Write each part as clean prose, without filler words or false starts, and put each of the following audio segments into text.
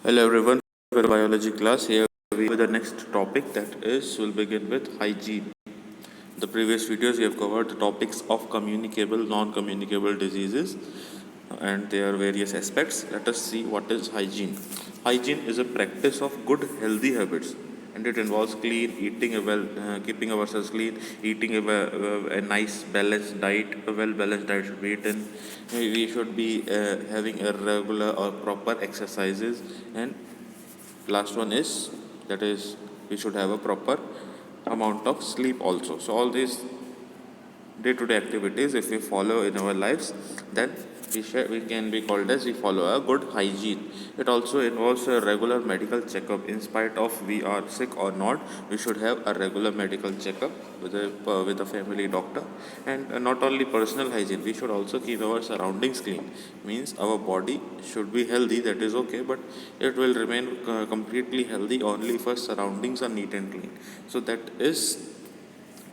Hello everyone, for biology class. Here we with the next topic, that is we'll begin with hygiene. The previous videos we have covered the topics of communicable, non-communicable diseases and their various aspects. Let us see what is hygiene. Hygiene is a practice of good healthy habits, and it involves clean eating, keeping ourselves clean, eating a nice balanced diet. A well balanced diet should be eaten. We should be having a regular or proper exercises, and last one is, that is, we should have a proper amount of sleep also. So all these day-to-day activities, if we follow in our lives, then we can be called as we follow a good hygiene. It also involves a regular medical checkup. In spite of we are sick or not, we should have a regular medical checkup with a family doctor. And not only personal hygiene, we should also keep our surroundings clean. Means our body should be healthy, that is okay, but it will remain completely healthy only if our surroundings are neat and clean. So that is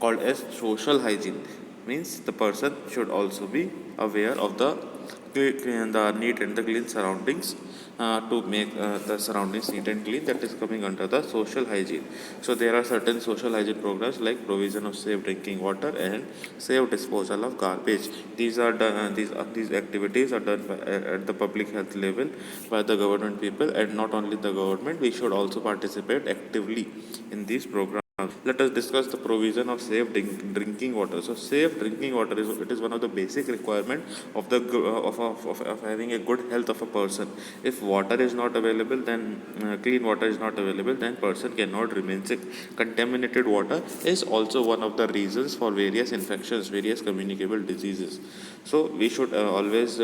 called as social hygiene. Means the person should also be aware of the neat and the clean surroundings, to make the surroundings neat and clean. That is coming under the social hygiene. So there are certain social hygiene programs like provision of safe drinking water and safe disposal of garbage. These are done. These activities are done at the public health level by the government people, and not only the government. We should also participate actively in these programs. Let us discuss the provision of safe drinking water. So, safe drinking water is one of the basic requirement of of having a good health of a person. If water is not available, then clean water is not available, then person cannot remain sick. Contaminated water is also one of the reasons for various infections, various communicable diseases. So, we should always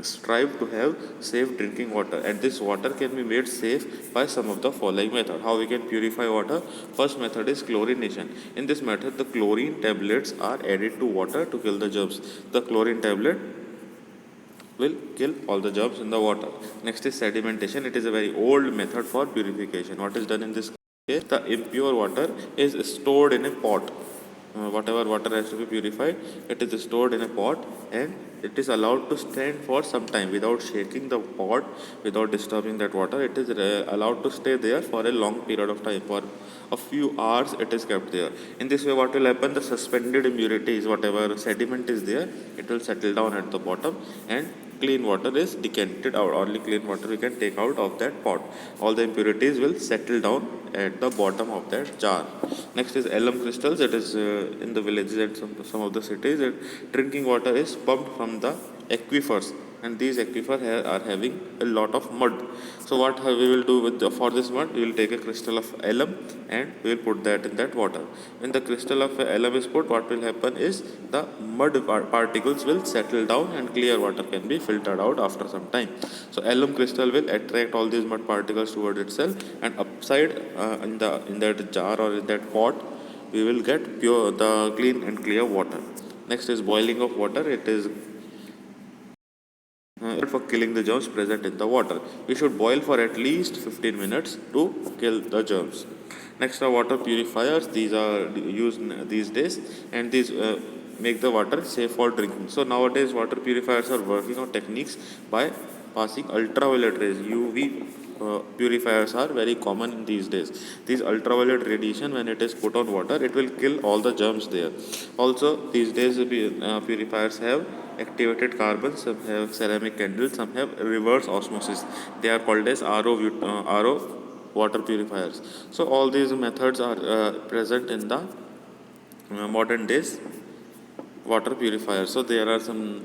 strive to have safe drinking water, and this water can be made safe by some of the following method. How we can purify water? First method is chlorination. In this method, the chlorine tablets are added to water to kill the germs. The chlorine tablet will kill all the germs in the water. Next is sedimentation. It is a very old method for purification. What is done in this case? The impure water is stored in a pot. Whatever water has to be purified, it is stored in a pot, and it is allowed to stand for some time without shaking the pot, without disturbing that water. It is allowed to stay there for a long period of time. For a few hours it is kept there. In this way, what will happen? The suspended impurities, whatever sediment is there, it will settle down at the bottom, and clean water is decanted out. Only clean water we can take out of that pot. All the impurities will settle down at the bottom of that jar. Next is alum crystals. It is in the villages and some of the cities, drinking water is pumped from the aquifers, and these aquifers are having a lot of mud. So what we will do for this mud? We will take a crystal of alum and we will put that in that water. When the crystal of alum is put, what will happen is the mud particles will settle down and clear water can be filtered out after some time. So alum crystal will attract all these mud particles toward itself, and upside in that jar or in that pot, we will get the clean and clear water. Next is boiling of water. It is for killing the germs present in the water. We should boil for at least 15 minutes to kill the germs. Next are water purifiers. These are used these days, and these make the water safe for drinking. So nowadays, water purifiers are working on techniques by passing ultraviolet rays. UV purifiers are very common in these days. These ultraviolet radiation, when it is put on water, it will kill all the germs there. Also, these days purifiers have activated carbon, some have ceramic candles, some have reverse osmosis. They are called as RO water purifiers. So all these methods are present in the modern days water purifiers. So there are some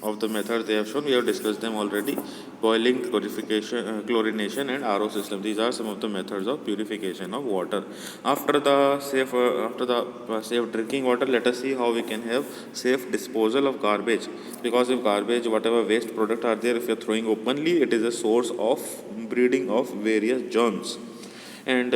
of the methods they have shown. We have discussed them already: boiling, purification, chlorination, and RO system. These are some of the methods of purification of water. After the safe drinking water, let us see how we can have safe disposal of garbage. Because if garbage, whatever waste product are there, if you are throwing openly, it is a source of breeding of various germs. And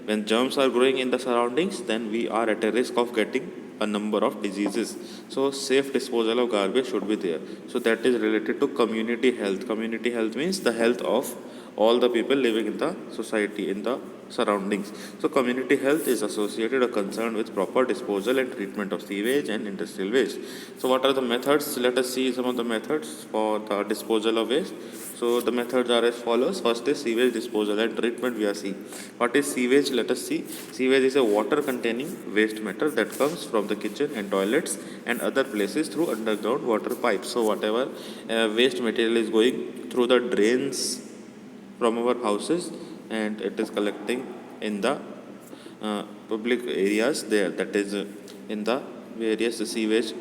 when germs are growing in the surroundings, then we are at a risk of getting a number of diseases. So safe disposal of garbage should be there. So that is related to community health. Community health means the health of all the people living in the society, in the surroundings. So community health is associated or concerned with proper disposal and treatment of sewage and industrial waste. So what are the methods? Let us see some of the methods for the disposal of waste. So the methods are as follows. First is sewage disposal and treatment via sea. What is sewage? Let us see. Sewage is a water containing waste matter that comes from the kitchen and toilets and other places through underground water pipes. So whatever waste material is going through the drains from our houses and it is collecting in the public areas there, that is in the various sewage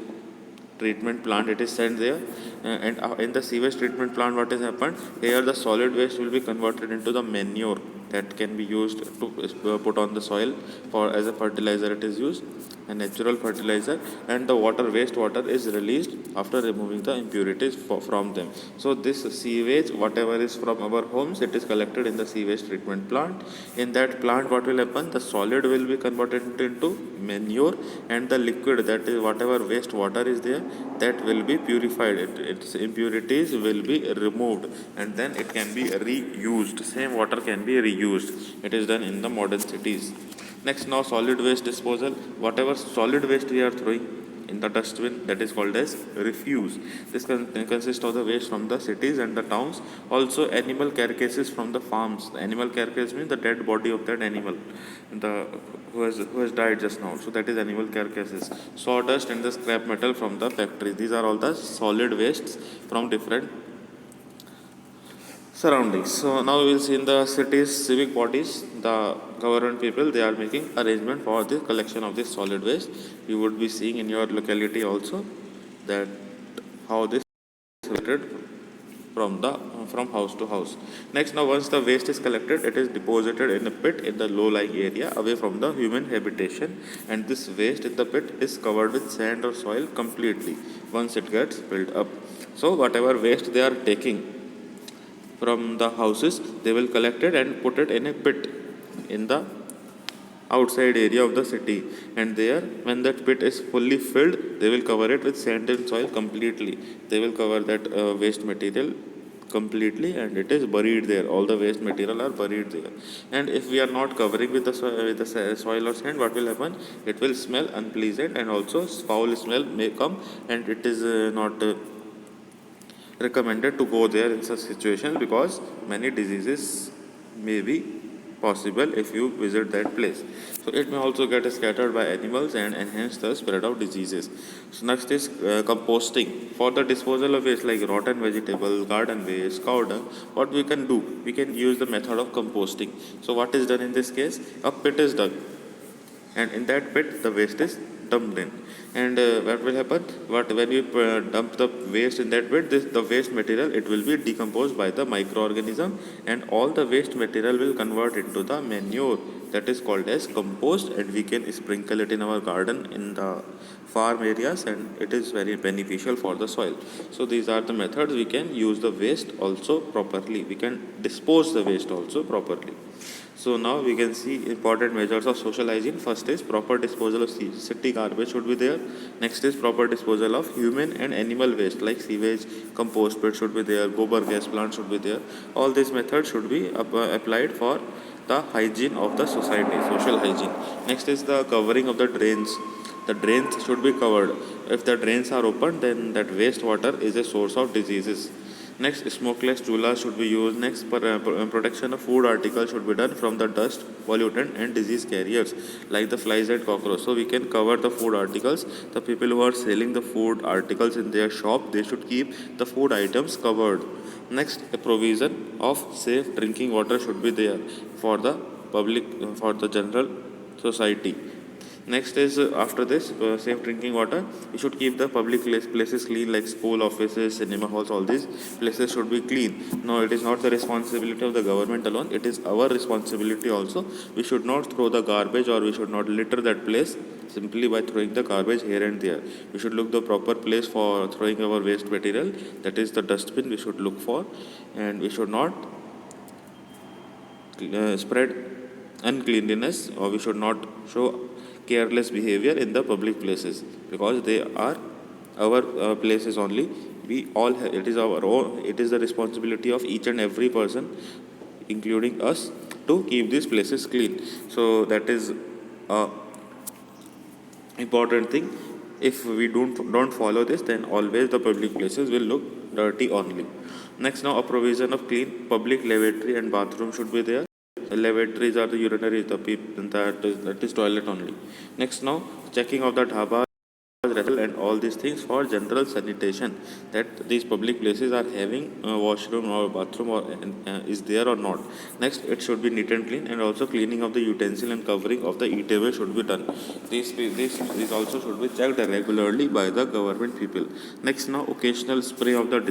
treatment plant, it is sent there. And in the sewage treatment plant, what has happened here, the solid waste will be converted into the manure that can be used to put on the soil for as a fertilizer. It is used a natural fertilizer, and the wastewater is released after removing the impurities from them. So this sewage, whatever is from our homes, it is collected in the sewage treatment plant. In that plant, what will happen, the solid will be converted into manure, and the liquid, that is whatever wastewater is there, that will be purified. Its impurities will be removed, and then it can be reused. Same water can be reused. It is done in the modern cities. Next, now solid waste disposal. Whatever solid waste we are throwing in the dustbin, that is called as refuse. This consists of the waste from the cities and the towns. Also animal carcasses from the farms. The animal carcass means the dead body of that animal, who has died just now. So that is animal carcasses. Sawdust and the scrap metal from the factory. These are all the solid wastes from different surroundings. So now we will see in the cities, civic bodies, the government people, they are making arrangement for the collection of this solid waste. You would be seeing in your locality also that how this is collected from house to house. Next, now once the waste is collected, it is deposited in a pit in the low-lying area away from the human habitation, and this waste in the pit is covered with sand or soil completely once it gets filled up. So whatever waste they are taking from the houses, they will collect it and put it in a pit in the outside area of the city, and there, when that pit is fully filled, they will cover it with sand and soil completely. They will cover that waste material completely, and it is buried there. All the waste material are buried there. And if we are not covering with the soil or sand, what will happen, it will smell unpleasant, and also foul smell may come, and it is not recommended to go there in such situation, because many diseases may be possible if you visit that place. So it may also get scattered by animals and enhance the spread of diseases. So next is composting. For the disposal of waste like rotten vegetable, garden waste, cow dung, what we can do, we can use the method of composting. So what is done in this case, a pit is dug, and in that pit the waste is dumped in. And what will happen, when you dump the waste in that pit, the waste material, it will be decomposed by the microorganism, and all the waste material will convert into the manure, that is called as compost, and we can sprinkle it in our garden in the farm areas, and it is very beneficial for the soil. So these are the methods. We can use the waste also properly, we can dispose the waste also properly. So now we can see important measures of social hygiene. First is proper disposal of city garbage should be there. Next is proper disposal of human and animal waste like sewage, compost pit should be there, gobar gas plant should be there. All these methods should be applied for the hygiene of the society, social hygiene. Next is the covering of the drains. The drains should be covered. If the drains are open, then that wastewater is a source of diseases. Next, smokeless chullas should be used. Next, protection of food articles should be done from the dust, pollutant and disease carriers like the flies and cockroach. So we can cover the food articles. The people who are selling the food articles in their shop, they should keep the food items covered. Next, a provision of safe drinking water should be there for the public, for the general society. Next is after this safe drinking water, we should keep the public places clean like school, offices, cinema halls. All these places should be clean. No, it is not the responsibility of the government alone. It is our responsibility also. We should not throw the garbage, or we should not litter that place simply by throwing the garbage here and there. We should look the proper place for throwing our waste material. That is the dustbin we should look for, and we should not spread uncleanliness, or we should not show careless behavior in the public places, because they are our places only. We all it is our own, it is the responsibility of each and every person including us, to keep these places clean. So that is a important thing. If we don't follow this, then always the public places will look dirty only. Next, now a provision of clean public lavatory and bathroom should be there. Lavatories are the urinary, that is toilet only. Next, now checking of the dhaba and all these things for general sanitation, that these public places are having a washroom or bathroom or is there or not. Next, it should be neat and clean, and also cleaning of the utensil and covering of the eataway should be done. These also should be checked regularly by the government people. Next, now occasional spray of the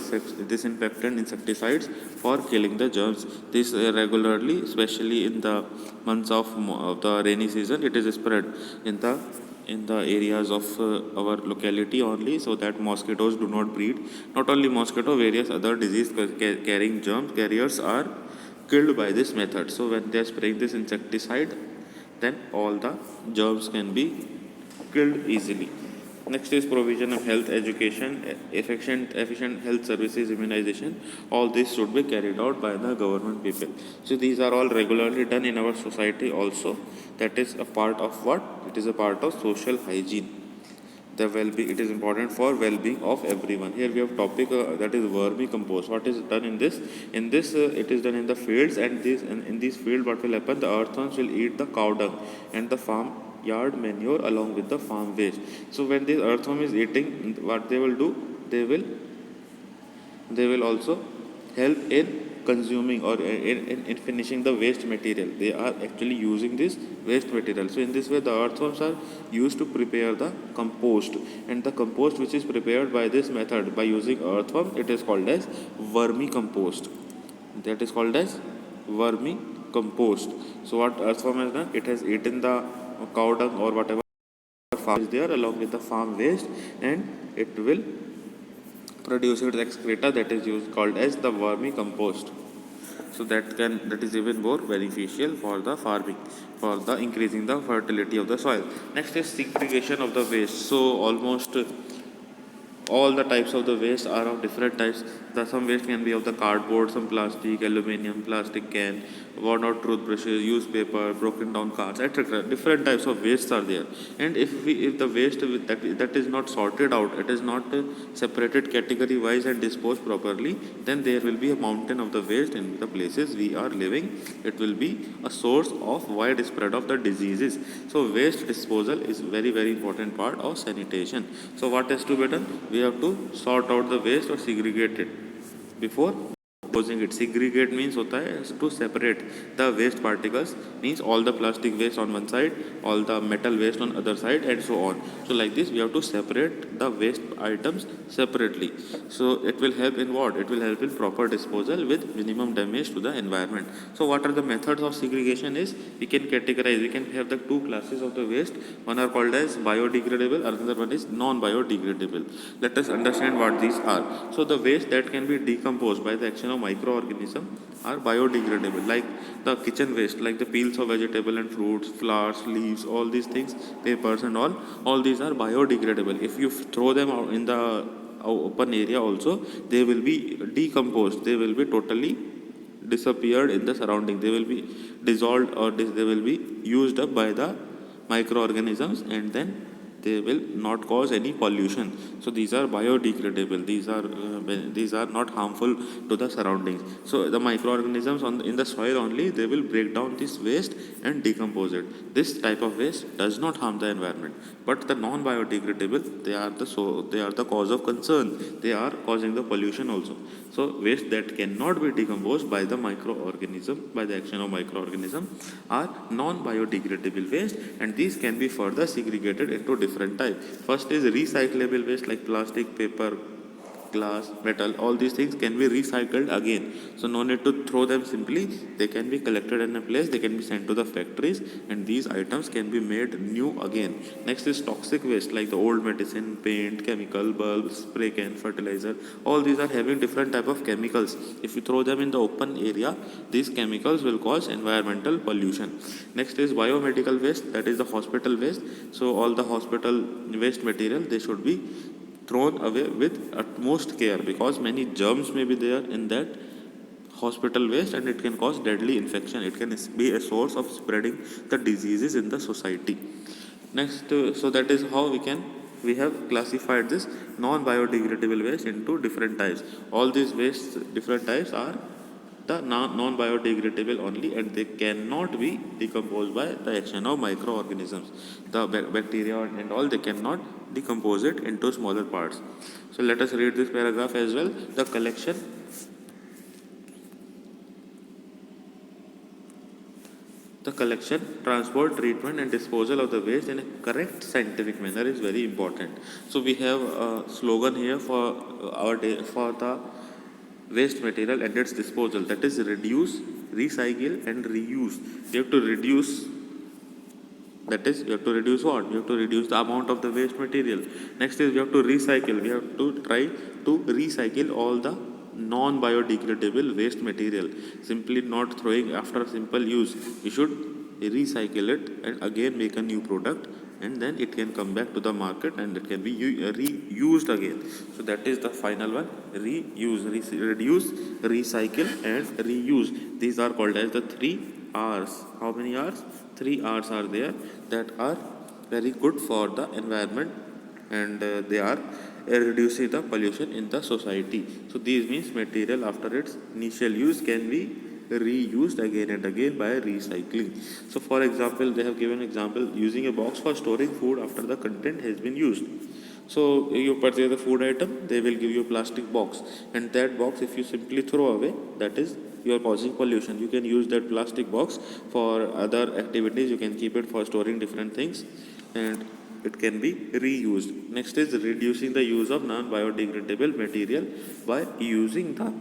disinfectant insecticides for killing the germs. This regularly, especially in the months of the rainy season, it is spread in the areas of our locality only, so that mosquitoes do not breed. Not only mosquito, various other disease carrying germ carriers are killed by this method. So when they are spraying this insecticide, then all the germs can be killed easily. Next is provision of health education, efficient health services, immunization. All this should be carried out by the government people. So these are all regularly done in our society also. That is a part of what? It is a part of social hygiene. The well-being, it is important for well-being of everyone. Here we have topic that is vermicompost. What is done in this? In this, it is done in the fields, and in this field, what will happen? The earthworms will eat the cow dung and the farm yard manure along with the farm waste. So when this earthworm is eating, what they will do? They will also help in consuming or in finishing the waste material. They are actually using this waste material. So in this way, the earthworms are used to prepare the compost, and the compost which is prepared by this method by using earthworm, it is called as vermicompost. That is called as vermicompost. So what earthworm has done? It has eaten the cow dung or whatever farm is there along with the farm waste, and it will produce its excreta, that is used called as the vermicompost. So that is even more beneficial for the farming, for the increasing the fertility of the soil. Next is segregation of the waste. So almost all the types of the waste are of different types. Some waste can be of the cardboard, some plastic, aluminium, plastic can, worn out toothbrushes, used paper, broken down cars, etc. Different types of wastes are there. And if the waste that is not sorted out, it is not separated category wise and disposed properly, then there will be a mountain of the waste in the places we are living. It will be a source of widespread of the diseases. So waste disposal is very important part of sanitation. So what has to be done? We have to sort out the waste or segregate it before disposing it. Segregate means hota hai to separate the waste particles, means all the plastic waste on one side, all the metal waste on other side, and so on. So like this, we have to separate the waste items separately. So it will help in what? It will help in proper disposal with minimum damage to the environment. So what are the methods of segregation? Is we can categorize, we can have the two classes of the waste. One are called as biodegradable, another one is non-biodegradable. Let us understand what these are. So the waste that can be decomposed by the action of microorganisms are biodegradable, like the kitchen waste, like the peels of vegetable and fruits, flowers, leaves, all these things, papers and all these are biodegradable. If you throw them out in the open area also, they will be decomposed, they will be totally disappeared in the surrounding, they will be dissolved, or they will be used up by the microorganisms, and then they will not cause any pollution. So these are biodegradable, these are not harmful to the surroundings. So the microorganisms in the soil only, they will break down this waste and decompose it. This type of waste does not harm the environment, but the non biodegradable, they are the cause of concern, they are causing the pollution also. So waste that cannot be decomposed by the microorganism, by the action of microorganism, are non biodegradable waste, and these can be further segregated into different types. First is recyclable waste, like plastic, paper, glass, metal, all these things can be recycled again. So no need to throw them simply, they can be collected in a place, they can be sent to the factories, and these items can be made new again. Next is toxic waste, like the old medicine, paint, chemical, bulbs, spray can, fertilizer, all these are having different type of chemicals. If you throw them in the open area, these chemicals will cause environmental pollution. Next is biomedical waste, that is the hospital waste. So all the hospital waste material, they should be thrown away with utmost care, because many germs may be there in that hospital waste, and it can cause deadly infection. It can be a source of spreading the diseases in the society. Next, so that is how we have classified this non-biodegradable waste into different types. All these wastes, different types, are the non-biodegradable only, and they cannot be decomposed by the action of microorganisms. The bacteria and all, they cannot decompose it into smaller parts. So let us read this paragraph as well. The collection, transport, treatment and disposal of the waste in a correct scientific manner is very important. So we have a slogan here for for the waste material and its disposal, that is reduce, recycle and reuse. We have to reduce, that is, you have to reduce what? You have to reduce the amount of the waste material. Next is we have to recycle. We have to try to recycle all the non-biodegradable waste material. Simply not throwing after simple use. We should recycle it and again make a new product, and then it can come back to the market and it can be reused again. So that is the final one: reuse, reduce, recycle and reuse. These are called as the 3 R's. How many R's? 3 R's are there that are very good for the environment, and they are reducing the pollution in the society. So these means material after its initial use can be reused again and again by recycling. So for example, they have given example using a box for storing food after the content has been used. So you purchase the food item, they will give you a plastic box, and that box, if you simply throw away, that is, you are causing pollution. You can use that plastic box for other activities. You can keep it for storing different things, and it can be reused. Next is reducing the use of non-biodegradable material by using the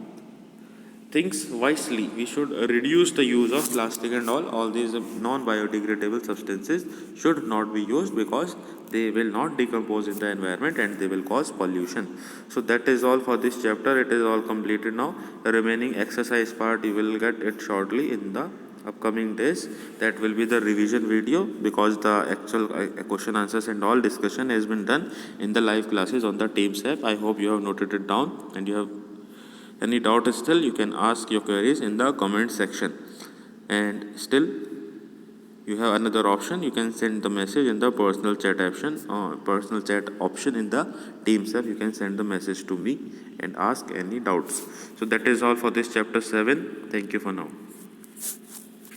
things wisely. We should reduce the use of plastic and all these non-biodegradable substances should not be used, because they will not decompose in the environment and they will cause pollution. So that is all for this chapter. It is all completed now. The remaining exercise part, you will get it shortly in the upcoming days. That will be the revision video, because the actual question answers and all discussion has been done in the live classes on the Teams app. I hope you have noted it down, and you have any doubt still, you can ask your queries in the comment section. And still, you have another option. You can send the message in the personal chat option in the Teams app. You can send the message to me and ask any doubts. So that is all for this chapter 7. Thank you for now.